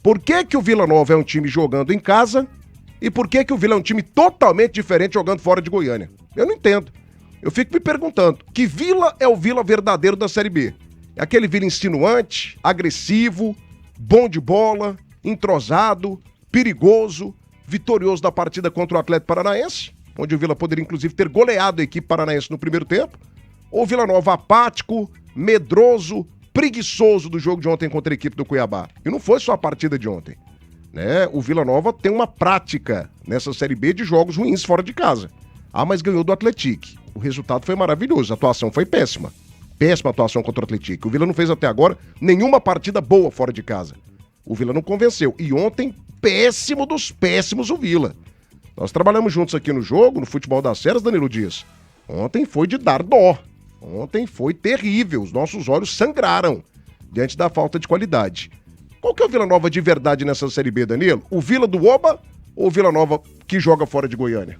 Por que que o Vila Nova é um time jogando em casa e por que que o Vila é um time totalmente diferente jogando fora de Goiânia? Eu não entendo. Eu fico me perguntando, que Vila é o Vila verdadeiro da Série B? É aquele Vila insinuante, agressivo, bom de bola, entrosado, perigoso, vitorioso da partida contra o Atlético Paranaense, onde o Vila poderia inclusive ter goleado a equipe paranaense no primeiro tempo, ou Vila Nova apático, medroso, preguiçoso do jogo de ontem contra a equipe do Cuiabá? E não foi só a partida de ontem, né? O Vila Nova tem uma prática nessa Série B de jogos ruins fora de casa. Ah, mas ganhou do Atlético. O resultado foi maravilhoso, a atuação foi péssima. Péssima atuação contra o Atlético. O Vila não fez até agora nenhuma partida boa fora de casa. O Vila não convenceu. E ontem, péssimo dos péssimos o Vila. Nós trabalhamos juntos aqui no jogo, no Futebol das Séries, Danilo Dias. Ontem foi de dar dó. Ontem foi terrível. Os nossos olhos sangraram diante da falta de qualidade. Qual que é o Vila Nova de verdade nessa Série B, Danilo? O Vila do Oba ou o Vila Nova que joga fora de Goiânia?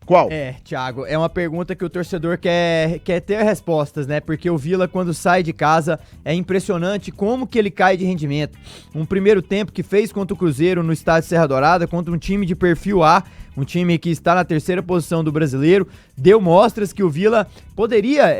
Qual? Thiago, é uma pergunta que o torcedor quer ter respostas, né? Porque o Vila, quando sai de casa, é impressionante como que ele cai de rendimento. Um primeiro tempo que fez contra o Cruzeiro no estádio Serra Dourada, contra um time de perfil A, um time que está na terceira posição do Brasileiro, deu mostras que o Vila poderia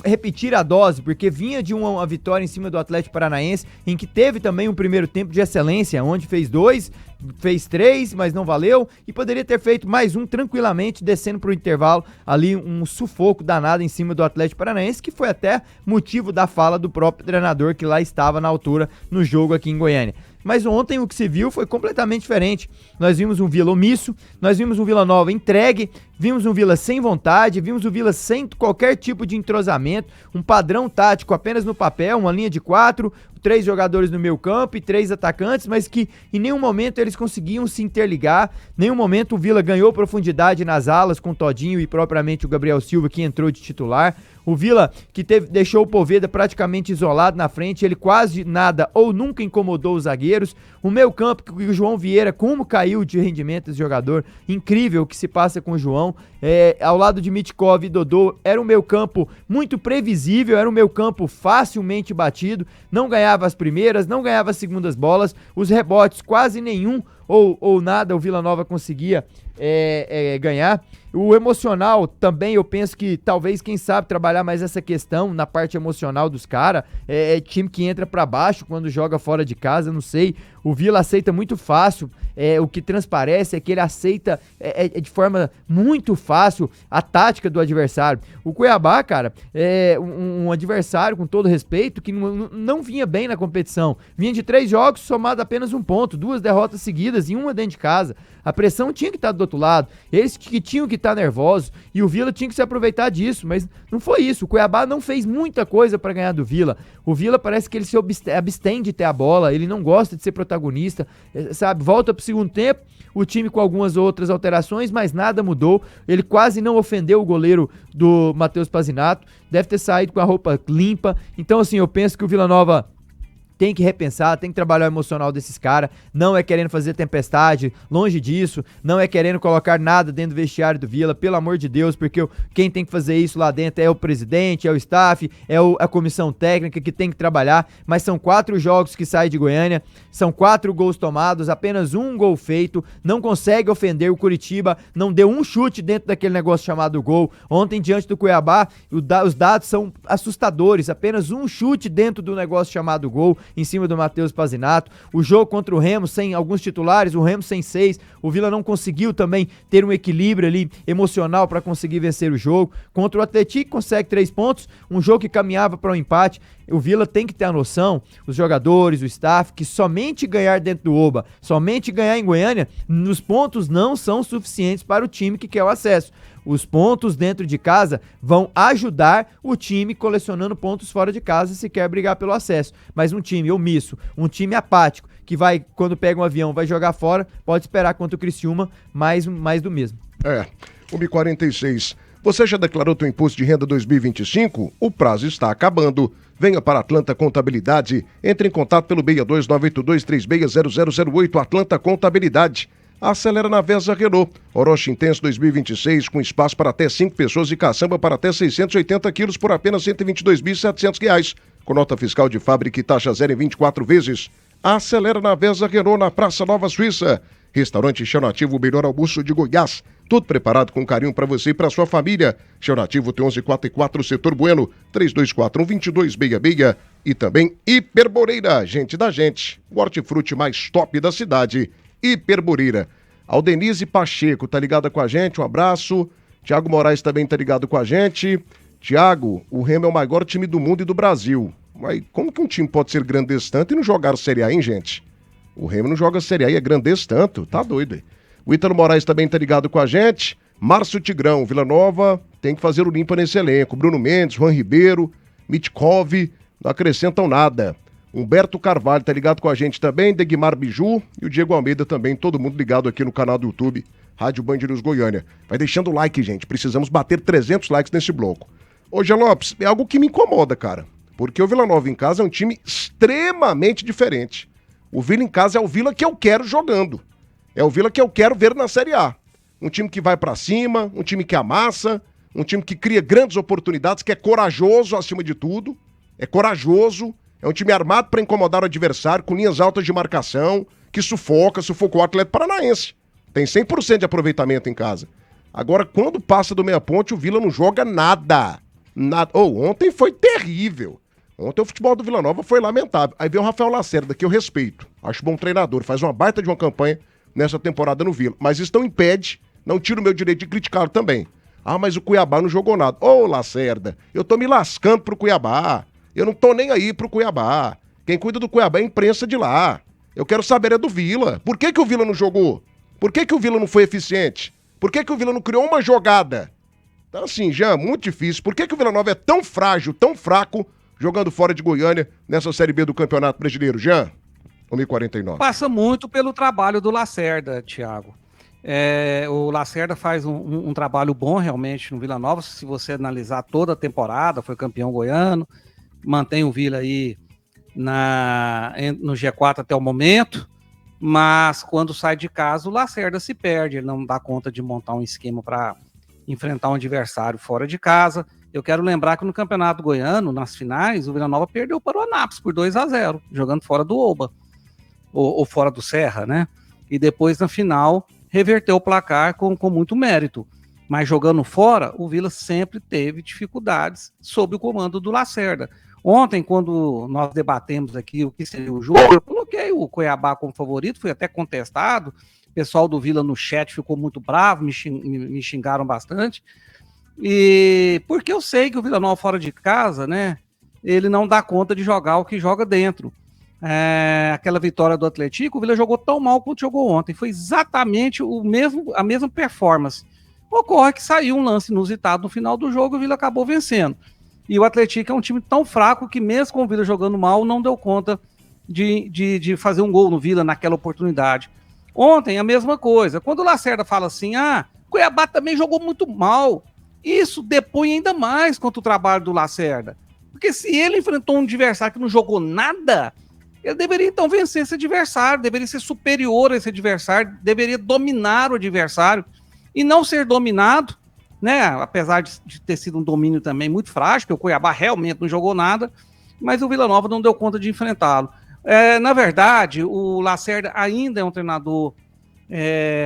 repetir a dose, porque vinha de uma vitória em cima do Atlético Paranaense, em que teve também um primeiro tempo de excelência, onde fez 2, fez 3, mas não valeu, e poderia ter feito mais um tranquilamente, descendo para o intervalo, ali um sufoco danado em cima do Atlético Paranaense, que foi até motivo da fala do próprio treinador que lá estava na altura no jogo aqui em Goiânia. Mas ontem o que se viu foi completamente diferente. Nós vimos um Vila omisso, nós vimos um Vila Nova entregue, vimos um Vila sem vontade, vimos um Vila sem qualquer tipo de entrosamento, um padrão tático apenas no papel, uma linha de 4, 3 jogadores no meio campo e 3 atacantes, mas que em nenhum momento eles conseguiam se interligar, em nenhum momento o Vila ganhou profundidade nas alas com o Todinho e propriamente o Gabriel Silva, que entrou de titular. O Vila, que deixou o Poveda praticamente isolado na frente, ele quase nada ou nunca incomodou os zagueiros. O meio campo, que o João Vieira, como caiu de rendimento esse jogador, incrível o que se passa com o João. Ao lado de Mitkov e Dodô, era um meio campo muito previsível, era um meio campo facilmente batido, não ganhava as primeiras, não ganhava as segundas bolas, os rebotes quase nenhum ou nada o Vila Nova conseguia ganhar. O emocional também, eu penso que talvez, quem sabe, trabalhar mais essa questão na parte emocional dos caras. Time que entra pra baixo quando joga fora de casa, não sei. O Vila aceita muito fácil, o que transparece é que ele aceita de forma muito fácil a tática do adversário. O Cuiabá, cara, é um adversário, com todo respeito, que não vinha bem na competição. Vinha de 3 jogos, somado apenas 1 ponto, 2 derrotas seguidas e uma dentro de casa. A pressão tinha que estar do outro lado, eles que tinham que estar nervosos, e o Vila tinha que se aproveitar disso, mas não foi isso. O Cuiabá não fez muita coisa para ganhar do Vila. O Vila parece que ele se abstém de ter a bola, ele não gosta de ser protagonista, sabe? Volta pro segundo tempo, o time com algumas outras alterações, mas nada mudou. Ele quase não ofendeu o goleiro do Matheus Pazinato, deve ter saído com a roupa limpa. Então, assim, eu penso que o Vila Nova tem que repensar, tem que trabalhar o emocional desses caras, não é querendo fazer tempestade, longe disso, não é querendo colocar nada dentro do vestiário do Vila, pelo amor de Deus, porque quem tem que fazer isso lá dentro é o presidente, é o staff, a comissão técnica que tem que trabalhar, mas são 4 jogos que saem de Goiânia, são 4 gols tomados, apenas 1 gol feito, não consegue ofender o Curitiba, não deu um chute dentro daquele negócio chamado gol. Ontem, diante do Cuiabá, os dados são assustadores, apenas 1 chute dentro do negócio chamado gol, em cima do Matheus Pazinato. O jogo contra o Remo, sem alguns titulares, o Remo sem 6, o Vila não conseguiu também ter um equilíbrio ali emocional para conseguir vencer o jogo. Contra o Atlético consegue 3 pontos, um jogo que caminhava para um empate. O Vila tem que ter a noção, os jogadores, o staff, que somente ganhar dentro do Oba, somente ganhar em Goiânia, nos pontos não são suficientes para o time que quer o acesso. Os pontos dentro de casa vão ajudar o time colecionando pontos fora de casa se quer brigar pelo acesso. Mas um time omisso, um time apático, que vai, quando pega um avião, vai jogar fora, pode esperar contra o Criciúma mais do mesmo. 1h46. Você já declarou teu imposto de renda 2025? O prazo está acabando. Venha para Atlanta Contabilidade. Entre em contato pelo 62982360008 Atlanta Contabilidade. Acelera na Vesa Renault. Orochi Intense 2026 com espaço para até 5 pessoas e caçamba para até 680 quilos por apenas R$ 122.700. Com nota fiscal de fábrica e taxa zero em 24 vezes. Acelera na Vesa Renault, na Praça Nova Suíça. Restaurante Chão Nativo, o melhor almoço de Goiás. Tudo preparado com carinho para você e para sua família. Chão Nativo tem 1144, Setor Bueno, 3241-2266. E também Hiperboreira, gente da gente. O hortifruti mais top da cidade, Hiperboreira. Aldenise Pacheco tá ligada com a gente, um abraço. Tiago Moraes também tá ligado com a gente. Tiago, o Remo é o maior time do mundo e do Brasil. Mas como que um time pode ser grande desse tanto e não jogar Série A, hein, gente? O Remo não joga Série A e é grande desse tanto, tá doido, hein? O Ítalo Moraes também tá ligado com a gente. Márcio Tigrão, Vila Nova, tem que fazer o limpa nesse elenco. Bruno Mendes, Juan Ribeiro, Mitkov, não acrescentam nada. Humberto Carvalho tá ligado com a gente também, Degmar Biju e o Diego Almeida também, todo mundo ligado aqui no canal do YouTube, Rádio Band News Goiânia. Vai deixando o like, gente, precisamos bater 300 likes nesse bloco. Ô, Gê Lopes, é algo que me incomoda, cara, porque o Vila Nova em casa é um time extremamente diferente. O Vila em casa é o Vila que eu quero jogando. É o Vila que eu quero ver na Série A. Um time que vai pra cima, um time que amassa, um time que cria grandes oportunidades, que é corajoso acima de tudo. É corajoso, é um time armado pra incomodar o adversário, com linhas altas de marcação, que sufocou o Atlético Paranaense. Tem 100% de aproveitamento em casa. Agora, quando passa do meia ponte, o Vila não joga nada. Nada. Ontem foi terrível. Ontem o futebol do Vila Nova foi lamentável. Aí veio o Rafael Lacerda, que eu respeito. Acho bom treinador, faz uma baita de uma campanha nessa temporada no Vila. Mas isso não impede, não tira o meu direito de criticá-lo também. Ah, mas o Cuiabá não jogou nada. Ô, Lacerda, eu tô me lascando pro Cuiabá. Eu não tô nem aí pro Cuiabá. Quem cuida do Cuiabá é a imprensa de lá. Eu quero saber é do Vila. Por que que o Vila não jogou? Por que que o Vila não foi eficiente? Por que que o Vila não criou uma jogada? Então assim, Jean, muito difícil. Por que que o Vila Nova é tão frágil, tão fraco, jogando fora de Goiânia nessa Série B do Campeonato Brasileiro, Jean? 1h49. Passa muito pelo trabalho do Lacerda, Thiago. O Lacerda faz um trabalho bom realmente no Vila Nova, se você analisar toda a temporada, foi campeão goiano, mantém o Vila aí no G4 até o momento, mas quando sai de casa o Lacerda se perde, ele não dá conta de montar um esquema para enfrentar um adversário fora de casa. Eu quero lembrar que no Campeonato Goiano, nas finais, o Vila Nova perdeu para o Anápolis por 2-0, jogando fora do Oba, ou fora do Serra, né? E depois, na final, reverteu o placar com muito mérito. Mas jogando fora, o Vila sempre teve dificuldades sob o comando do Lacerda. Ontem, quando nós debatemos aqui o que seria o jogo, eu coloquei o Cuiabá como favorito, fui até contestado. O pessoal do Vila no chat ficou muito bravo, me xingaram bastante. E porque eu sei que o Vila Nova fora de casa, né, ele não dá conta de jogar o que joga dentro. Aquela vitória do Atlético, o Vila jogou tão mal quanto jogou ontem. Foi exatamente a mesma performance. Ocorre que saiu um lance inusitado no final do jogo e o Vila acabou vencendo. E o Atlético é um time tão fraco que mesmo com o Vila jogando mal, não deu conta de fazer um gol no Vila naquela oportunidade. Ontem a mesma coisa. Quando o Lacerda fala assim, Cuiabá também jogou muito mal, isso depõe ainda mais contra o trabalho do Lacerda. Porque se ele enfrentou um adversário que não jogou nada, ele deveria então vencer esse adversário, deveria ser superior a esse adversário, deveria dominar o adversário e não ser dominado, né? Apesar de ter sido um domínio também muito frágil, porque o Cuiabá realmente não jogou nada, mas o Vila Nova não deu conta de enfrentá-lo. Na verdade, o Lacerda ainda é um treinador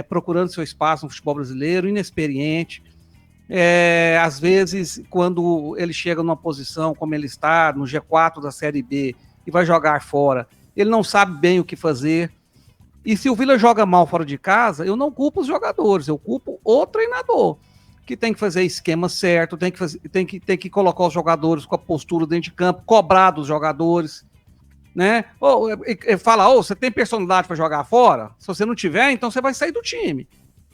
procurando seu espaço no futebol brasileiro, inexperiente. Às vezes, quando ele chega numa posição como ele está, no G4 da Série B, e vai jogar fora, ele não sabe bem o que fazer. E se o Vila joga mal fora de casa, eu não culpo os jogadores, eu culpo o treinador, que tem que fazer esquema certo, tem que colocar os jogadores com a postura dentro de campo, cobrar dos jogadores, né? Fala, você tem personalidade para jogar fora? Se você não tiver, então você vai sair do time.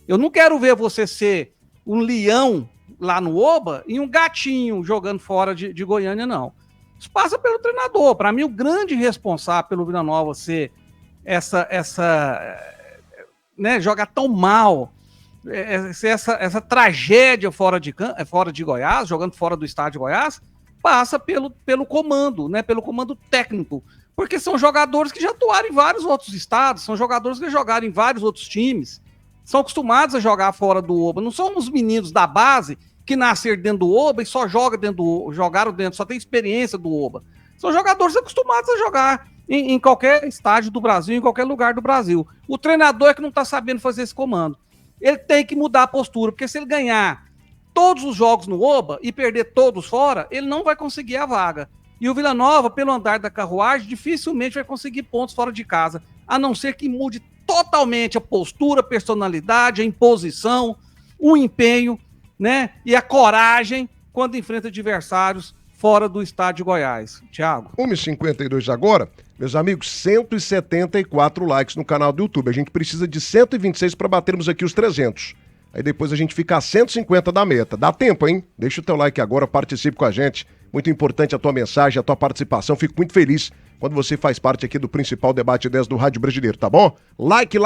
Eu não quero ver você ser um leão lá no Oba e um gatinho jogando fora de Goiânia, não. Isso passa pelo treinador. Para mim, o grande responsável pelo Vila Nova ser né, jogar tão mal, ser essa tragédia fora de Goiás, jogando fora do estádio de Goiás, passa pelo comando, né, pelo comando técnico. Porque são jogadores que já atuaram em vários outros estados, são jogadores que jogaram em vários outros times, são acostumados a jogar fora do Oba. Não são os meninos da base que nasceram dentro do Oba e só jogaram dentro, só tem experiência do Oba. São jogadores acostumados a jogar em qualquer estádio do Brasil, em qualquer lugar do Brasil. O treinador é que não está sabendo fazer esse comando. Ele tem que mudar a postura, porque se ele ganhar todos os jogos no Oba e perder todos fora, ele não vai conseguir a vaga. E o Vila Nova, pelo andar da carruagem, dificilmente vai conseguir pontos fora de casa, a não ser que mude totalmente a postura, a personalidade, a imposição, o empenho, né, e a coragem quando enfrenta adversários fora do estádio de Goiás. Thiago. 1h52 agora. Meus amigos, 174 likes no canal do YouTube. A gente precisa de 126 para batermos aqui os 300. Aí depois a gente fica a 150 da meta. Dá tempo, hein? Deixa o teu like agora, participe com a gente. Muito importante a tua mensagem, a tua participação. Fico muito feliz quando você faz parte aqui do principal debate 10 do Rádio Brasileiro, tá bom? Like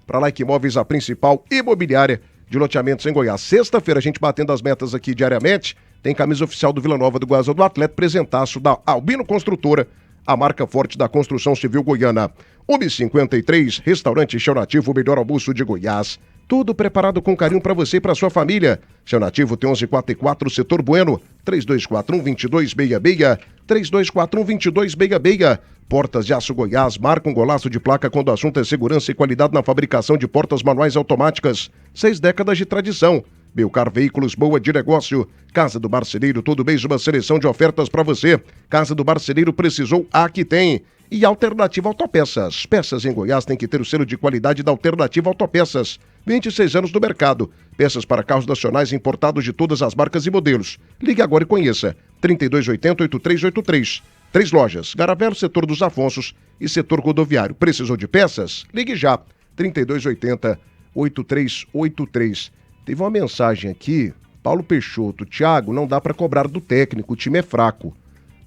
para Like Imóveis, a principal imobiliária de loteamentos em Goiás. Sexta-feira a gente batendo as metas aqui diariamente. Tem camisa oficial do Vila Nova do Goiás do Atleta, presentaço da Albino Construtora, a marca forte da construção civil goiana. 1h53, restaurante Chão Nativo, o melhor almoço de Goiás. Tudo preparado com carinho para você e para sua família. Chão Nativo tem 1144, Setor Bueno, 3241-2266, 3241-2266. Portas de Aço Goiás, marca um golaço de placa quando o assunto é segurança e qualidade na fabricação de portas manuais automáticas. 6 décadas de tradição. Belcar Veículos, boa de negócio. Casa do Marceneiro, todo mês uma seleção de ofertas para você. Casa do Marceneiro, precisou, aqui tem. E Alternativa Autopeças. Peças em Goiás tem que ter o selo de qualidade da Alternativa Autopeças. 26 anos no mercado. Peças para carros nacionais importados de todas as marcas e modelos. Ligue agora e conheça. 3280-8383. 3 lojas. Garavelo, setor dos Afonsos e setor rodoviário. Precisou de peças? Ligue já. 3280-8383. Teve uma mensagem aqui, Paulo Peixoto, Thiago, não dá para cobrar do técnico, o time é fraco.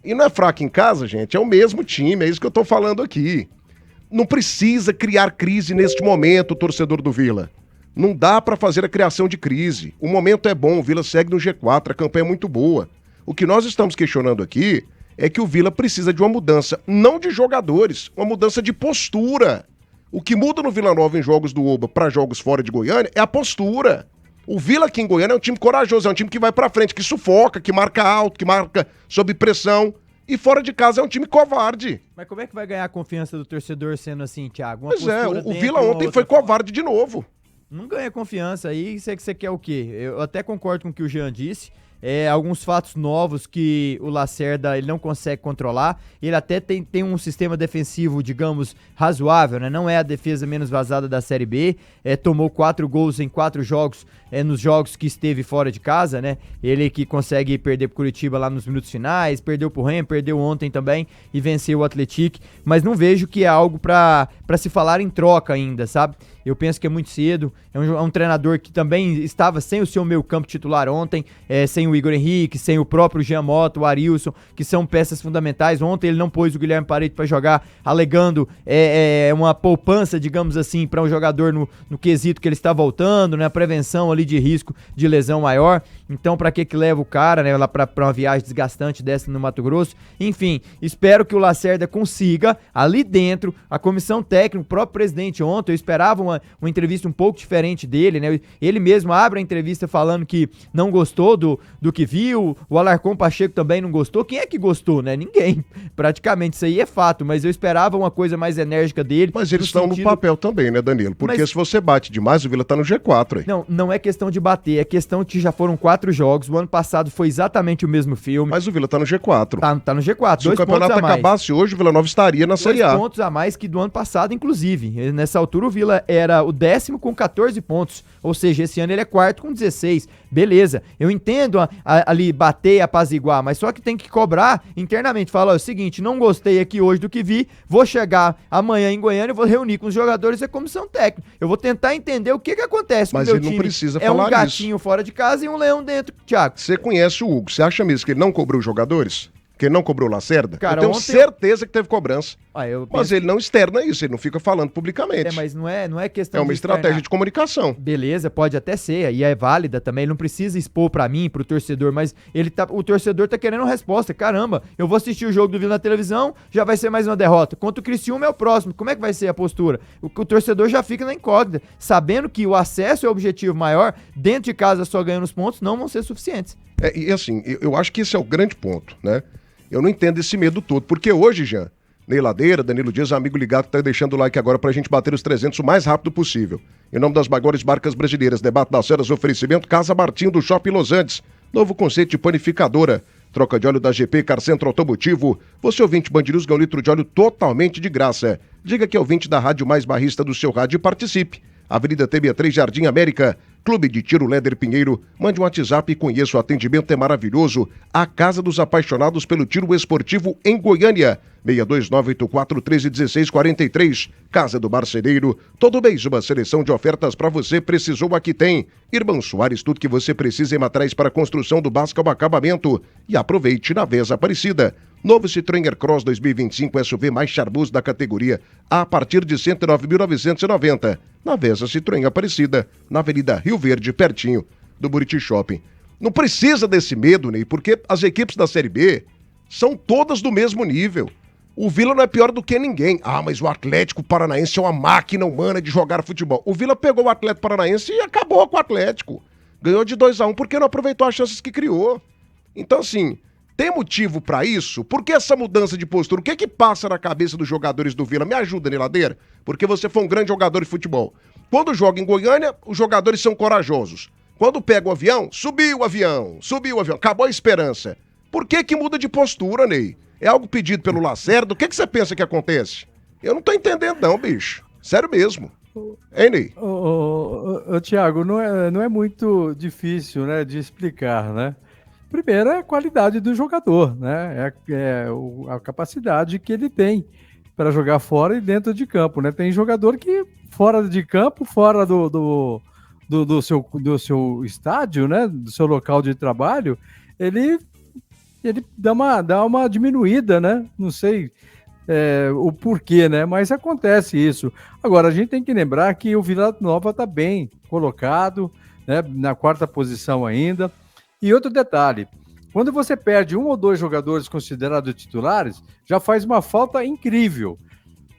E não é fraco em casa, gente, é o mesmo time, é isso que eu tô falando aqui. Não precisa criar crise neste momento, torcedor do Vila. Não dá para fazer a criação de crise. O momento é bom, o Vila segue no G4, a campanha é muito boa. O que nós estamos questionando aqui é que o Vila precisa de uma mudança, não de jogadores, uma mudança de postura. O que muda no Vila Nova em jogos do Oba para jogos fora de Goiânia é a postura. O Vila aqui em Goiânia é um time corajoso, é um time que vai pra frente, que sufoca, que marca alto, que marca sob pressão. E fora de casa é um time covarde. Mas como é que vai ganhar a confiança do torcedor sendo assim, Thiago? Pois é, o Vila ontem foi covarde de novo. Não ganha confiança aí, você quer o quê? Eu até concordo com o que o Jean disse. Alguns fatos novos que o Lacerda ele não consegue controlar. Ele até tem um sistema defensivo, digamos, razoável, né? Não é a defesa menos vazada da Série B. Tomou 4 gols em 4 jogos, nos jogos que esteve fora de casa, né? Ele que consegue perder pro Curitiba lá nos minutos finais, perdeu pro Remo, perdeu ontem também e venceu o Atlético. Mas não vejo que é algo pra se falar em troca ainda, sabe? Eu penso que é muito cedo. É um treinador que também estava sem o seu meio campo titular ontem, sem o Igor Henrique, sem o próprio Jean Mota, o Arilson, que são peças fundamentais. Ontem ele não pôs o Guilherme Parede para jogar, alegando uma poupança, digamos assim, para um jogador no quesito que ele está voltando, né? A prevenção ali de risco de lesão maior. Então, para que leva o cara, né, lá para uma viagem desgastante dessa no Mato Grosso? Enfim, espero que o Lacerda consiga, ali dentro, a comissão técnica, o próprio presidente ontem, eu esperava uma entrevista um pouco diferente dele, né? Ele mesmo abre a entrevista falando que não gostou do que viu, o Alarcon Pacheco também não gostou. Quem é que gostou, né? Ninguém, praticamente, isso aí é fato, mas eu esperava uma coisa mais enérgica dele. Mas eles estão no papel também, né, Danilo? Porque se você bate demais, o Vila tá no G4 aí. Não é questão de bater, é questão que já foram 4 jogos, o ano passado foi exatamente o mesmo filme. Mas o Vila tá no G4. Tá no G4, se o campeonato acabasse hoje, o Vila Nova estaria na Série A. 2 pontos a mais que do ano passado, inclusive. Nessa altura o Vila era o 10º com 14 pontos, ou seja, esse ano ele é 4º com 16. Beleza, eu entendo ali bater e apaziguar, mas só que tem que cobrar internamente. Fala, é o seguinte, não gostei aqui hoje do que vi, vou chegar amanhã em Goiânia e vou reunir com os jogadores e a comissão técnica. Eu vou tentar entender o que acontece com o meu time. Mas ele não precisa falar isso. É um gatinho fora de casa e um leão dentro, Thiago. Você conhece o Hugo, você acha mesmo que ele não cobrou os jogadores? Que ele não cobrou o Lacerda? Cara, eu tenho certeza que teve cobrança. Mas ele não externa isso, ele não fica falando publicamente. Mas não é questão de uma estratégia de comunicação. Beleza, pode até ser, e é válida também, ele não precisa expor pra mim, pro torcedor, mas o torcedor tá querendo resposta. Caramba, eu vou assistir o jogo do Vila na televisão, já vai ser mais uma derrota. Contra o Criciúma é o próximo, como é que vai ser a postura? O torcedor já fica na incógnita, sabendo que o acesso é o objetivo maior, dentro de casa só ganhando os pontos, não vão ser suficientes. E assim, eu acho que esse é o grande ponto, né? Eu não entendo esse medo todo, porque hoje, Jean, Neiladeira, Danilo Dias, amigo ligado que tá deixando o like agora pra gente bater os 300 o mais rápido possível. Em nome das maiores marcas brasileiras, debate das cenas, oferecimento Casa Martim do Shopping Los Andes. Novo conceito de panificadora. Troca de óleo da GP Car Centro Automotivo. Você ouvinte Band News ganha 1 litro de óleo totalmente de graça. Diga que é ouvinte da rádio mais barrista do seu rádio e participe. Avenida TB3, Jardim América. Clube de Tiro Léder Pinheiro. Mande um WhatsApp e conheça o atendimento, é maravilhoso. A Casa dos Apaixonados pelo Tiro Esportivo em Goiânia. 62984131643. Casa do Marceneiro. Todo mês uma seleção de ofertas para você. Precisou, aqui tem. Irmão Soares, tudo que você precisa em materiais para a construção do básico ao acabamento. E aproveite na Vez Aparecida. Novo Citroën Aircross 2025 SUV mais charmoso da categoria a partir de R$ 109.990. Na Vesa Citroën Aparecida, na Avenida Rio Verde, pertinho do Buriti Shopping. Não precisa desse medo, Ney, porque as equipes da Série B são todas do mesmo nível. O Vila não é pior do que ninguém. Ah, mas o Atlético Paranaense é uma máquina humana de jogar futebol. O Vila pegou o Atlético Paranaense e acabou com o Atlético. Ganhou de 2-1 porque não aproveitou as chances que criou. Então, assim, tem motivo pra isso? Por que essa mudança de postura? O que que passa na cabeça dos jogadores do Vila? Me ajuda, Neiladeira, porque você foi um grande jogador de futebol. Quando joga em Goiânia, os jogadores são corajosos. Quando pega o avião, subiu o avião, acabou a esperança. Por que que muda de postura, Ney? É algo pedido pelo Lacerda? O que que você pensa que acontece? Eu não tô entendendo não, bicho. Sério mesmo. Hein, Ney? Thiago, não é muito difícil, né, de explicar, né? Primeiro é a qualidade do jogador, né? A capacidade que ele tem para jogar fora e dentro de campo, né? Tem jogador que fora de campo, fora do seu estádio, né? Do seu local de trabalho, ele dá uma diminuída, né? Não sei o porquê, né? Mas acontece isso. Agora, a gente tem que lembrar que o Vila Nova está bem colocado, né? Na 4ª posição ainda. E outro detalhe, quando você perde 1 ou 2 jogadores considerados titulares, já faz uma falta incrível.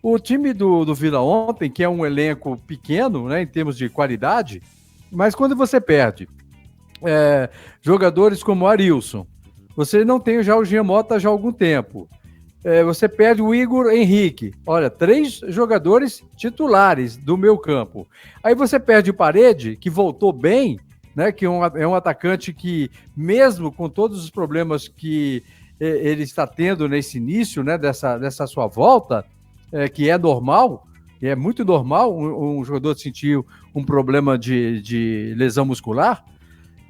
O time do Vila ontem, que é um elenco pequeno, né, em termos de qualidade, mas quando você perde jogadores como Arilson, você não tem já o Jean Mota já há algum tempo, você perde o Igor Henrique, olha, 3 jogadores titulares do meio campo. Aí você perde o Parede, que voltou bem, né, que é um atacante que, mesmo com todos os problemas que ele está tendo nesse início, né, dessa sua volta, que é normal, e é muito normal um jogador sentir um problema de lesão muscular.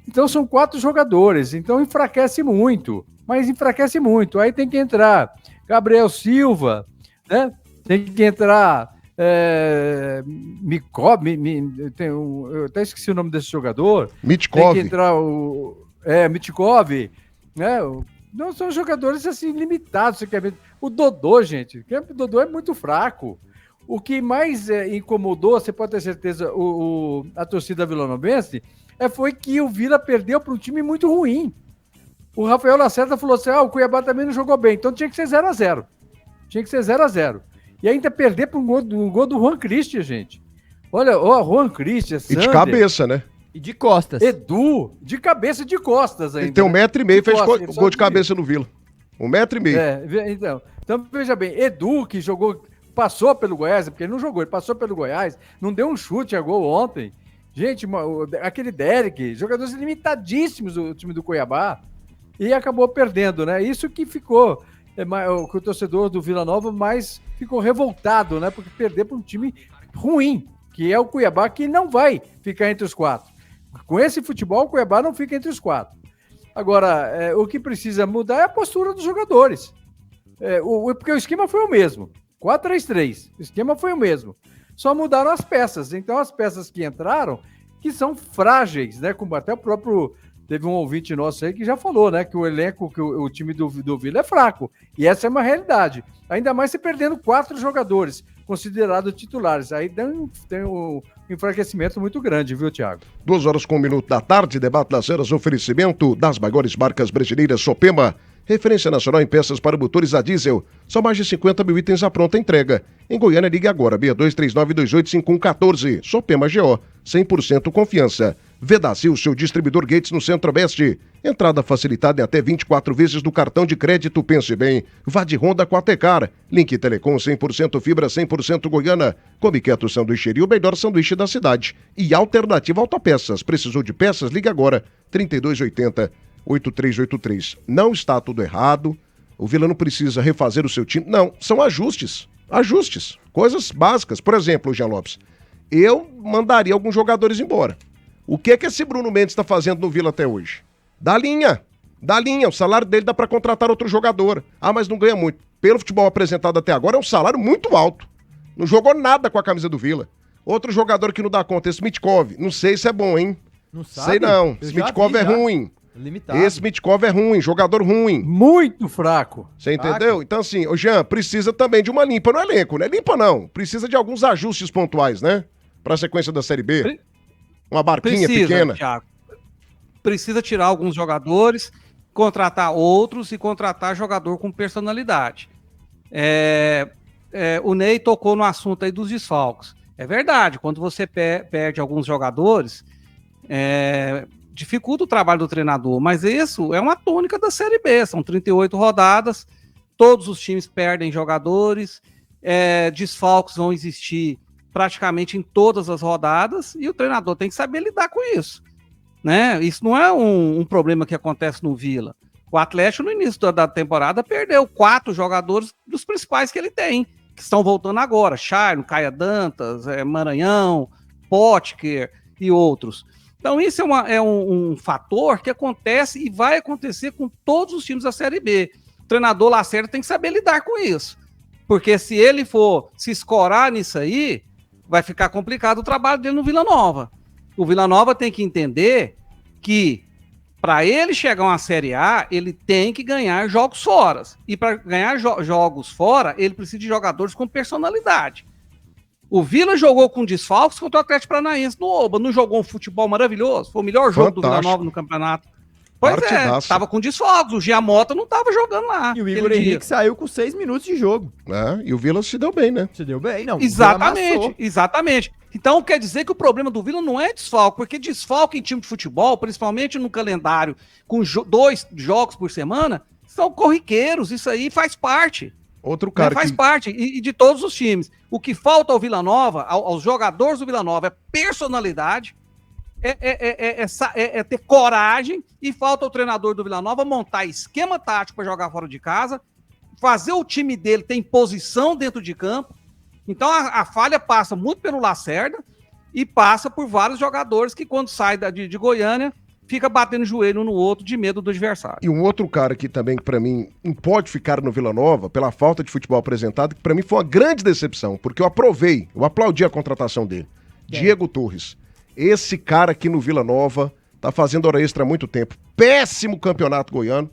Então são 4 jogadores, então enfraquece muito, mas enfraquece muito. Aí tem que entrar Gabriel Silva, né, tem que entrar... eu até esqueci o nome desse jogador. Mitkov. Tem que entrar Mitkov, né? Não são jogadores assim limitados. O Dodô, gente, o Dodô é muito fraco. O que mais incomodou, você pode ter certeza, a torcida vilanovense, foi que o Vila perdeu para um time muito ruim. O Rafael Lacerda falou assim: o Cuiabá também não jogou bem, então tinha que ser 0-0. Tinha que ser 0-0. E ainda perder para um gol do Juan Christian, gente. Olha, Juan Christian, Sander, e de cabeça, né? E de costas. Edu, de cabeça e de costas ainda. Ele tem 1,5 m, fez gol de cabeça no Vila. 1,5 m. Então, veja bem, Edu, que passou pelo Goiás, porque ele não jogou, ele passou pelo Goiás, não deu um chute a gol ontem. Gente, aquele Derek, jogadores limitadíssimos do time do Cuiabá, e acabou perdendo, né? Isso que ficou... que o torcedor do Vila Nova mais ficou revoltado, né? Porque perder para um time ruim, que é o Cuiabá, que não vai ficar entre os 4. Com esse futebol, o Cuiabá não fica entre os 4. Agora, o que precisa mudar é a postura dos jogadores. Porque o esquema foi o mesmo. 4-3-3. O esquema foi o mesmo. Só mudaram as peças. Então, as peças que entraram, que são frágeis, né? Como até o próprio... Teve um ouvinte nosso aí que já falou, né? Que o elenco, que o time do Vila é fraco. E essa é uma realidade. Ainda mais se perdendo 4 jogadores considerados titulares. Aí tem um enfraquecimento muito grande, viu, Thiago? 2h01 da tarde, debate das eras, oferecimento das maiores marcas brasileiras, Sopema, referência nacional em peças para motores a diesel. São mais de 50 mil itens à pronta entrega. Em Goiânia, ligue agora, 6239285114. Sopema GO, 100% confiança. Vedacil, seu distribuidor Gates no Centro-Oeste. Entrada facilitada em até 24 vezes no cartão de crédito. Pense bem. Vá de Honda com a Tecar. Link Telecom 100% fibra, 100% Goiânia. Come Quieto Sanduícheria, o melhor sanduíche da cidade. E Alternativa Autopeças. Precisou de peças? Ligue agora. 3280-8383. Não está tudo errado. O Vila não precisa refazer o seu time. Não, são ajustes. Ajustes. Coisas básicas. Por exemplo, Jean Lopes, eu mandaria alguns jogadores embora. O que esse Bruno Mendes está fazendo no Vila até hoje? Dá linha. O salário dele dá para contratar outro jogador. Ah, mas não ganha muito. Pelo futebol apresentado até agora, é um salário muito alto. Não jogou nada com a camisa do Vila. Outro jogador que não dá conta, esse Mitkov. Não sei se é bom, hein? Não sabe? Sei não. Esse Mitkov é ruim. Limitado. Esse Mitkov é ruim, jogador ruim. Muito fraco. Você entendeu? Então, assim, o Jean precisa também de uma limpa no elenco, né? Limpa não. Precisa de alguns ajustes pontuais, né? Pra sequência da Série B. Uma barquinha pequena. Thiago. Precisa tirar alguns jogadores, contratar outros e contratar jogador com personalidade. O Ney tocou no assunto aí dos desfalques. É verdade, quando você perde alguns jogadores, dificulta o trabalho do treinador, mas isso é uma tônica da Série B, são 38 rodadas, todos os times perdem jogadores, desfalques vão existir praticamente em todas as rodadas, e o treinador tem que saber lidar com isso, né? Isso não é um problema que acontece no Vila. O Atlético, no início da temporada, perdeu 4 jogadores dos principais que ele tem, que estão voltando agora, Charno, Caia Dantas, Maranhão, Potker e outros. Então isso é um fator que acontece e vai acontecer com todos os times da Série B. O treinador Lacerda tem que saber lidar com isso, porque se ele for se escorar nisso aí, vai ficar complicado o trabalho dele no Vila Nova. O Vila Nova tem que entender que para ele chegar a uma Série A, ele tem que ganhar jogos fora. E para ganhar jogos fora, ele precisa de jogadores com personalidade. O Vila jogou com desfalques contra o Atlético Paranaense no Oba. Não jogou um futebol maravilhoso? Foi o melhor jogo do Vila Nova no campeonato. Pois tava com desfalques. O Giamota não tava jogando lá. E o Igor Henrique saiu com 6 minutos de jogo. E o Vila se deu bem, né? Se deu bem, não. Exatamente. Então quer dizer que o problema do Vila não é desfalque, porque desfalque em time de futebol, principalmente no calendário, com 2 jogos por semana, são corriqueiros. Isso aí faz parte. Outro cara faz parte, e de todos os times. O que falta ao Vila Nova, aos jogadores do Vila Nova, é personalidade, é ter coragem, e falta ao treinador do Vila Nova montar esquema tático para jogar fora de casa, fazer o time dele ter posição dentro de campo. Então a falha passa muito pelo Lacerda e passa por vários jogadores que, quando saem de Goiânia, fica batendo joelho um no outro de medo do adversário. E um outro cara que também, pra mim, não pode ficar no Vila Nova, pela falta de futebol apresentado, que pra mim foi uma grande decepção, porque eu aplaudi a contratação dele. Diego Torres. Esse cara aqui no Vila Nova tá fazendo hora extra há muito tempo. Péssimo campeonato goiano,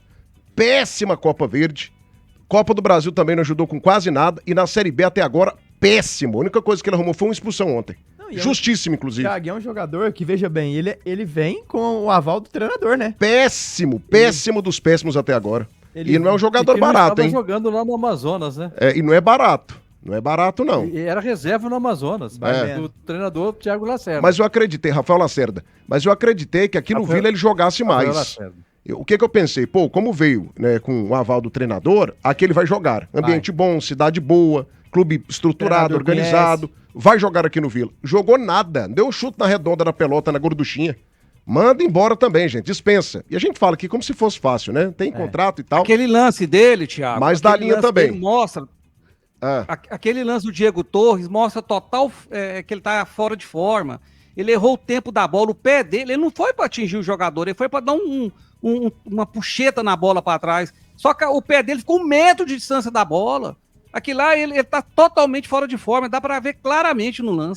péssima Copa Verde. Copa do Brasil também não ajudou com quase nada, e na Série B até agora, péssimo. A única coisa que ele arrumou foi uma expulsão ontem. Justíssimo, inclusive. Thiago, é um jogador que, veja bem, ele vem com o aval do treinador, né? Péssimo dos péssimos até agora. E não é um jogador barato, hein? Jogando lá no Amazonas, né? E não é barato. Não é barato, não. E era reserva no Amazonas, do treinador Thiago Lacerda. Mas eu acreditei, Rafael Lacerda, que aqui no Vila ele jogasse mais. O que eu pensei? Como veio, né, com o aval do treinador, aqui ele vai jogar. Ambiente bom, cidade boa, clube estruturado, organizado. Vai jogar aqui no Vila. Jogou nada. Deu um chute na redonda da pelota, na gorduchinha. Manda embora também, gente. Dispensa. E a gente fala aqui como se fosse fácil, né? Tem contrato e tal. Aquele lance dele, Thiago. Mas da linha também. Mostra. Aquele lance do Diego Torres mostra total que ele tá fora de forma. Ele errou o tempo da bola. O pé dele, ele não foi para atingir o jogador. Ele foi para dar uma puxeta na bola para trás. Só que o pé dele ficou 1 metro de distância da bola. Aqui lá, ele tá totalmente fora de forma, dá para ver claramente no lance.